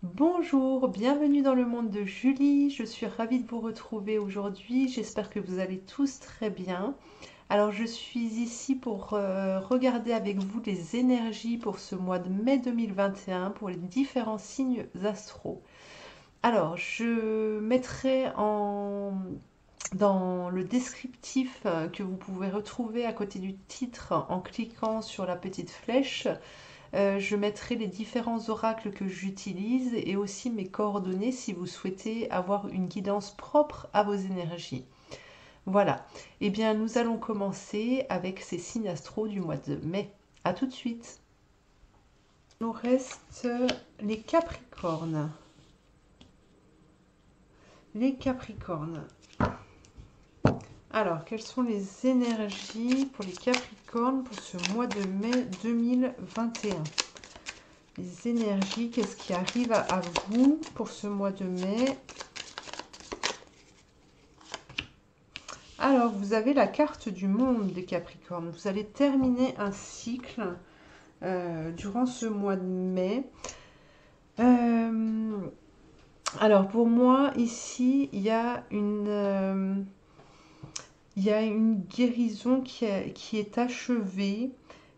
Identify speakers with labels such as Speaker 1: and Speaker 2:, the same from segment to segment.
Speaker 1: Bonjour, bienvenue dans le monde de Julie. Je suis ravie de vous retrouver aujourd'hui. J'espère que vous allez tous très bien. Alors, je suis ici pour regarder avec vous les énergies pour ce mois de mai 2021 pour les différents signes astraux. Alors, je mettrai dans le descriptif que vous pouvez retrouver à côté du titre en cliquant sur la petite flèche. Je mettrai les différents oracles que j'utilise et aussi mes coordonnées si vous souhaitez avoir une guidance propre à vos énergies. Voilà. Eh bien, nous allons commencer avec ces signes astro du mois de mai. À tout de suite. Il nous reste les Capricornes. Les Capricornes. Alors, quelles sont les énergies pour les Capricornes pour ce mois de mai 2021? Les énergies, qu'est-ce qui arrive à vous pour ce mois de mai? Alors, vous avez la carte du monde des Capricornes. Vous allez terminer un cycle durant ce mois de mai. Alors, pour moi, ici, il y a une guérison qui est achevée.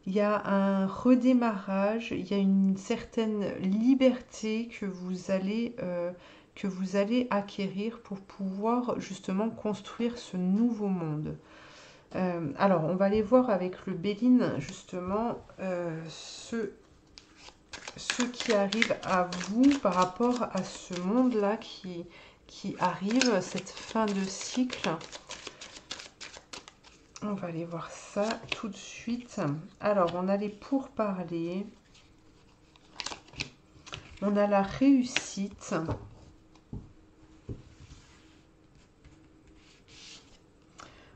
Speaker 1: Il y a un redémarrage, il y a une certaine liberté que vous allez acquérir pour pouvoir justement construire ce nouveau monde. Alors, on va aller voir avec le Béline justement ce qui arrive à vous par rapport à ce monde-là qui arrive, cette fin de cycle. On va aller voir ça tout de suite. Alors, on a les pourparlers. On a la réussite.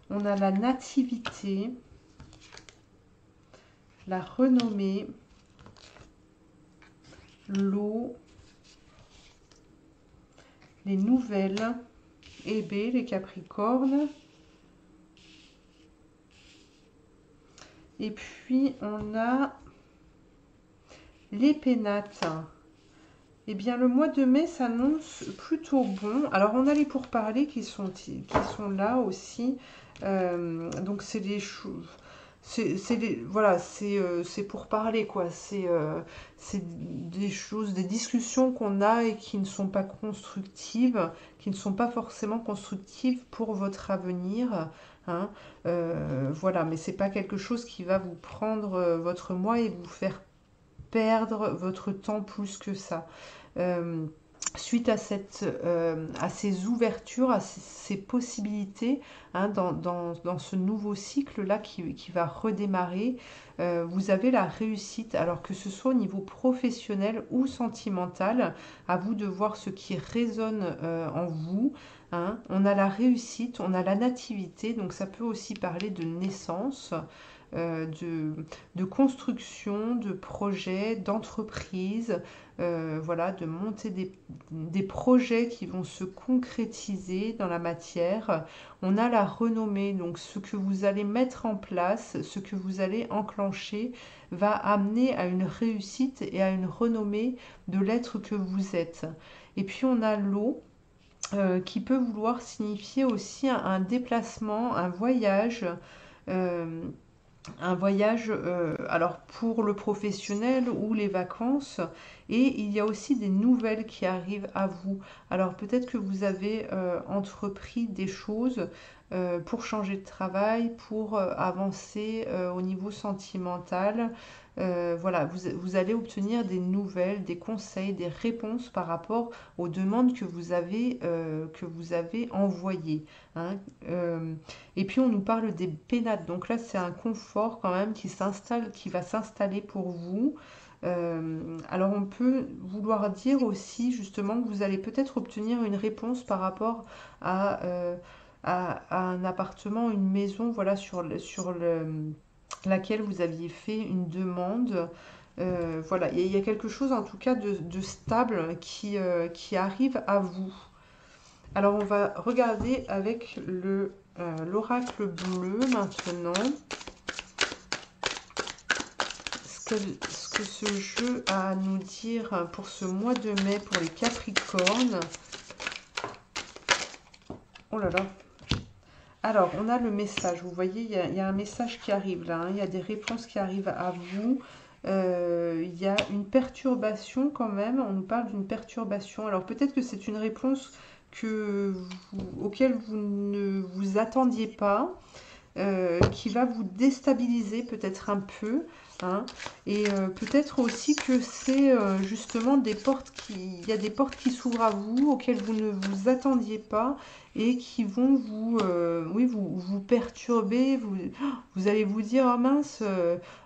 Speaker 1: On a la nativité. La renommée. L'eau. Les nouvelles. Et B, les Capricornes. Et puis, on a les pénates. Eh bien, le mois de mai s'annonce plutôt bon. Alors, on a les pourparlers qui sont là aussi. Donc, c'est des choses... Voilà, c'est pour parler, quoi. C'est des choses, des discussions qu'on a et qui ne sont pas constructives, qui ne sont pas forcément constructives pour votre avenir. Hein. Voilà, mais c'est pas quelque chose qui va vous prendre votre mois et vous faire perdre votre temps plus que ça. Euh, Suite à ces ouvertures, à ces possibilités, hein, dans ce nouveau cycle-là qui va redémarrer, vous avez la réussite, alors que ce soit au niveau professionnel ou sentimental, à vous de voir ce qui résonne en vous. Hein. On a la réussite, on a la nativité, donc ça peut aussi parler de naissance, euh, de, de construction, de projet, d'entreprise, voilà, de monter des projets qui vont se concrétiser dans la matière. On a la renommée, donc ce que vous allez mettre en place, ce que vous allez enclencher va amener à une réussite et à une renommée de l'être que vous êtes. Et puis on a l'eau qui peut vouloir signifier aussi un déplacement, euh, un voyage, alors pour le professionnel ou les vacances, et il y a aussi des nouvelles qui arrivent à vous. Alors peut-être que vous avez entrepris des choses pour changer de travail, pour avancer au niveau sentimental. Voilà, vous allez obtenir des nouvelles, des conseils, des réponses par rapport aux demandes que vous avez envoyées. Hein. Et puis on nous parle des pénates. Donc là, c'est un confort quand même qui va s'installer pour vous. Alors on peut vouloir dire aussi justement que vous allez peut-être obtenir une réponse par rapport à, à un appartement, une maison, voilà, laquelle vous aviez fait une demande. Voilà, il y a quelque chose en tout cas de stable qui arrive à vous. Alors on va regarder avec l'oracle bleu maintenant ce que ce jeu a à nous dire pour ce mois de mai pour les Capricornes. Oh là là. Alors, on a le message. Vous voyez, il y a un message qui arrive là. Hein. Il y a des réponses qui arrivent à vous. Il y a une perturbation quand même. On nous parle d'une perturbation. Alors, peut-être que c'est une réponse auquel vous ne vous attendiez pas. Qui va vous déstabiliser peut-être un peu. Hein, et peut-être aussi que c'est justement des portes il y a des portes qui s'ouvrent à vous, auxquelles vous ne vous attendiez pas et qui vont oui, vous perturber. Vous allez vous dire, ah mince,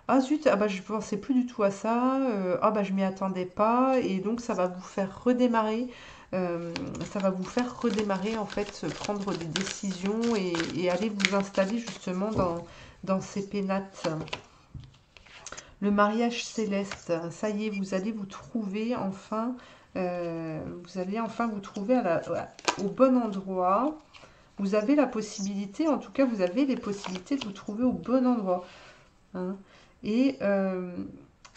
Speaker 1: ah zut, ah bah, je ne pensais plus du tout à ça, ah bah, je m'y attendais pas, et donc ça va vous faire redémarrer. Ça va vous faire redémarrer, en fait, prendre des décisions et aller vous installer justement dans ces pénates. Le mariage céleste, ça y est, vous allez vous trouver enfin, vous trouver au bon endroit. Vous avez la possibilité, en tout cas, vous avez les possibilités de vous trouver au bon endroit. Hein. Et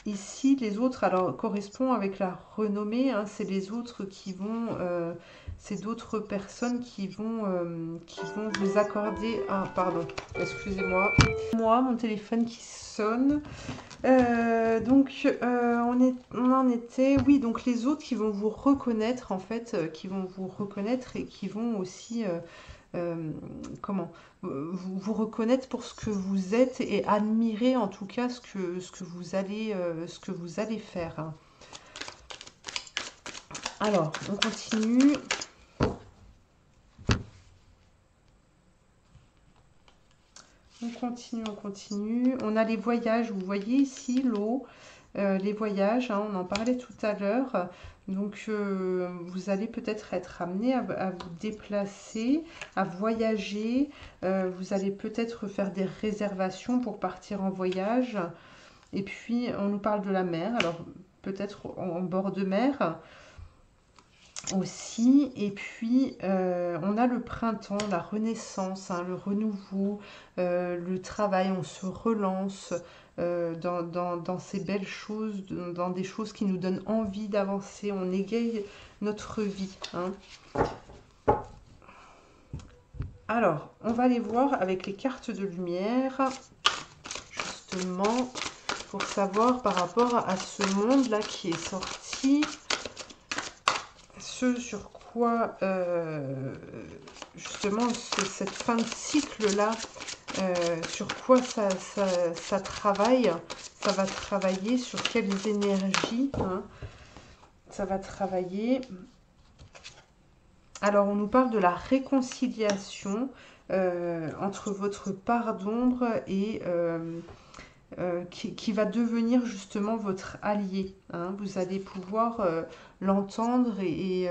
Speaker 1: ici, les autres, alors, correspond avec la renommée, hein, c'est les autres qui vont, c'est d'autres personnes qui vont vous accorder, ah, pardon, excusez-moi, mon téléphone qui sonne. Donc, on en était, oui, donc les autres qui vont vous reconnaître, en fait, qui vont vous reconnaître et qui vont aussi, vous reconnaître pour ce que vous êtes et admirer en tout cas ce que vous allez faire. Hein. Alors, on continue. On continue. On a les voyages, vous voyez ici l'eau, les voyages, hein, on en parlait tout à l'heure. Donc, vous allez peut-être être amené à vous déplacer, à voyager. Vous allez peut-être faire des réservations pour partir en voyage. Et puis, on nous parle de la mer, alors peut-être en bord de mer aussi. Et puis, on a le printemps, la renaissance, hein, le renouveau, le travail, on se relance dans ces belles choses, dans des choses qui nous donnent envie d'avancer, on égaye notre vie. Hein. Alors, on va aller voir avec les cartes de lumière, justement, pour savoir par rapport à ce monde-là qui est sorti, ce sur quoi, justement, cette fin de cycle-là, sur quoi ça travaille, ça va travailler, sur quelles énergies, hein, ça va travailler. Alors, on nous parle de la réconciliation entre votre part d'ombre et qui va devenir justement votre allié. Hein. Vous allez pouvoir l'entendre et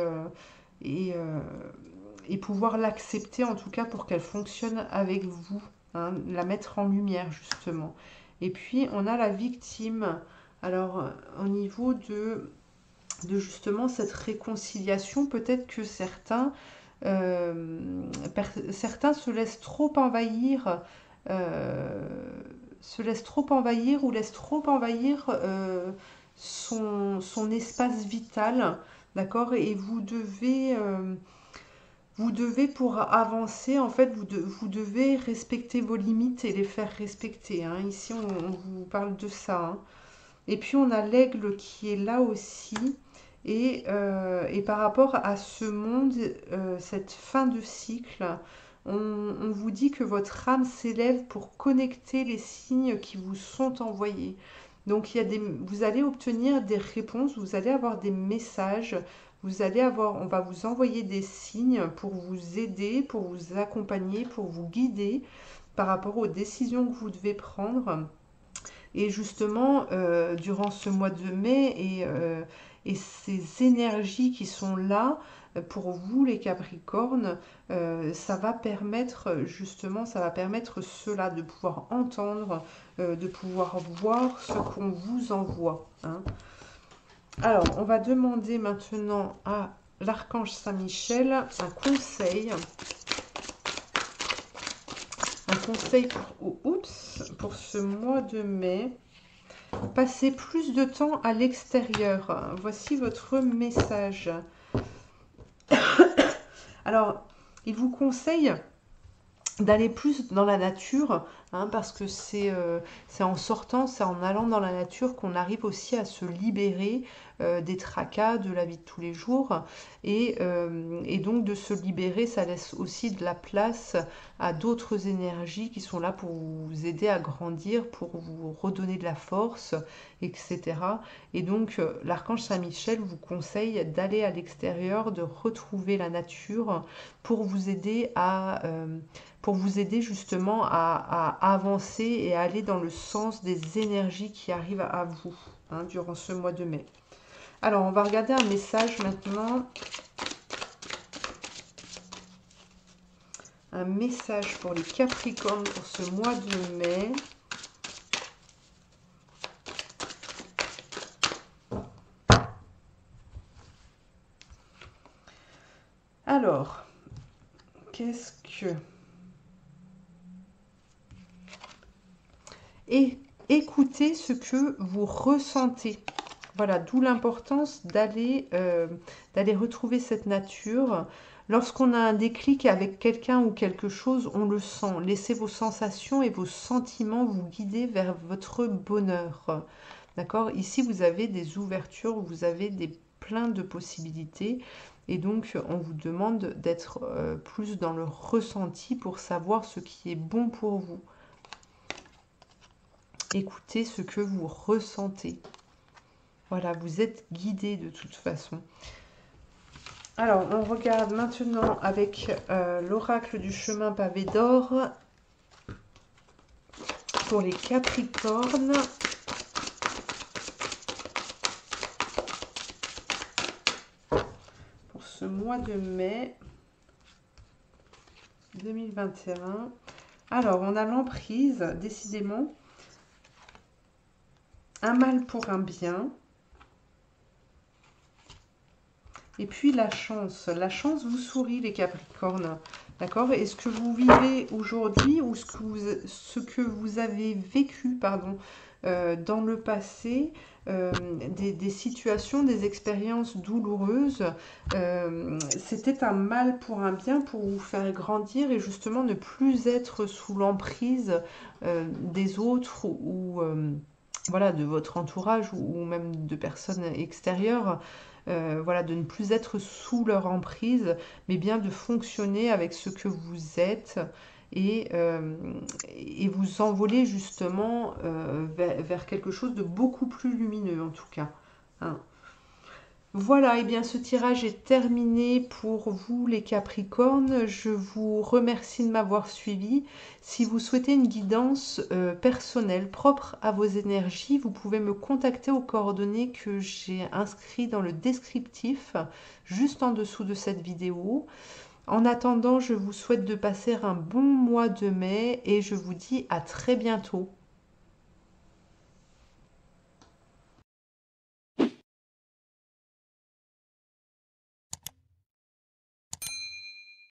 Speaker 1: pouvoir l'accepter en tout cas pour qu'elle fonctionne avec vous. Hein, la mettre en lumière justement. Et puis, on a la victime. Alors, au niveau de justement cette réconciliation, peut-être que certains se laissent trop envahir, ou laissent trop envahir son espace vital, d'accord, et vous devez pour avancer, en fait, vous devez respecter vos limites et les faire respecter. Hein. Ici, on vous parle de ça. Hein. Et puis, on a l'aigle qui est là aussi. Et par rapport à ce monde, cette fin de cycle, on vous dit que votre âme s'élève pour connecter les signes qui vous sont envoyés. Donc, vous allez obtenir des réponses, vous allez avoir des messages, on va vous envoyer des signes pour vous aider, pour vous accompagner, pour vous guider par rapport aux décisions que vous devez prendre. Et justement, durant ce mois de mai et ces énergies qui sont là, pour vous les Capricornes, ça va permettre cela, de pouvoir entendre, de pouvoir voir ce qu'on vous envoie. Hein. Alors, on va demander maintenant à l'archange Saint-Michel un conseil. Un conseil pour ce mois de mai. Passez plus de temps à l'extérieur. Voici votre message. Alors, il vous conseille d'aller plus dans la nature, hein, parce que c'est en sortant, c'est en allant dans la nature qu'on arrive aussi à se libérer des tracas de la vie de tous les jours. Et donc de se libérer, ça laisse aussi de la place à d'autres énergies qui sont là pour vous aider à grandir, pour vous redonner de la force, etc. Et donc l'archange Saint-Michel vous conseille d'aller à l'extérieur, de retrouver la nature pour vous aider justement à avancer et à aller dans le sens des énergies qui arrivent à vous, hein, durant ce mois de mai. Alors, on va regarder un message maintenant. Un message pour les Capricornes pour ce mois de mai. Alors, qu'est-ce que... Et écoutez ce que vous ressentez. Voilà, d'où l'importance d'aller retrouver cette nature. Lorsqu'on a un déclic avec quelqu'un ou quelque chose, on le sent. Laissez vos sensations et vos sentiments vous guider vers votre bonheur. D'accord? Ici, vous avez des ouvertures, vous avez plein de possibilités. Et donc, on vous demande d'être plus dans le ressenti pour savoir ce qui est bon pour vous. Écoutez ce que vous ressentez. Voilà, vous êtes guidé de toute façon. Alors, on regarde maintenant avec l'oracle du chemin pavé d'or pour les Capricornes. Pour ce mois de mai 2021. Alors, on a l'emprise, décidément. Un mal pour un bien. Et puis la chance vous sourit les Capricornes, d'accord? Et ce que vous vivez aujourd'hui ou ce que vous avez vécu, pardon, dans le passé, des situations, des expériences douloureuses, c'était un mal pour un bien, pour vous faire grandir et justement ne plus être sous l'emprise des autres ou voilà, de votre entourage ou même de personnes extérieures. Voilà, de ne plus être sous leur emprise, mais bien de fonctionner avec ce que vous êtes et vous envoler justement vers quelque chose de beaucoup plus lumineux en tout cas. Hein. Voilà, et bien ce tirage est terminé pour vous les Capricornes. Je vous remercie de m'avoir suivi. Si vous souhaitez une guidance personnelle propre à vos énergies, vous pouvez me contacter aux coordonnées que j'ai inscrites dans le descriptif, juste en dessous de cette vidéo. En attendant, je vous souhaite de passer un bon mois de mai et je vous dis à très bientôt.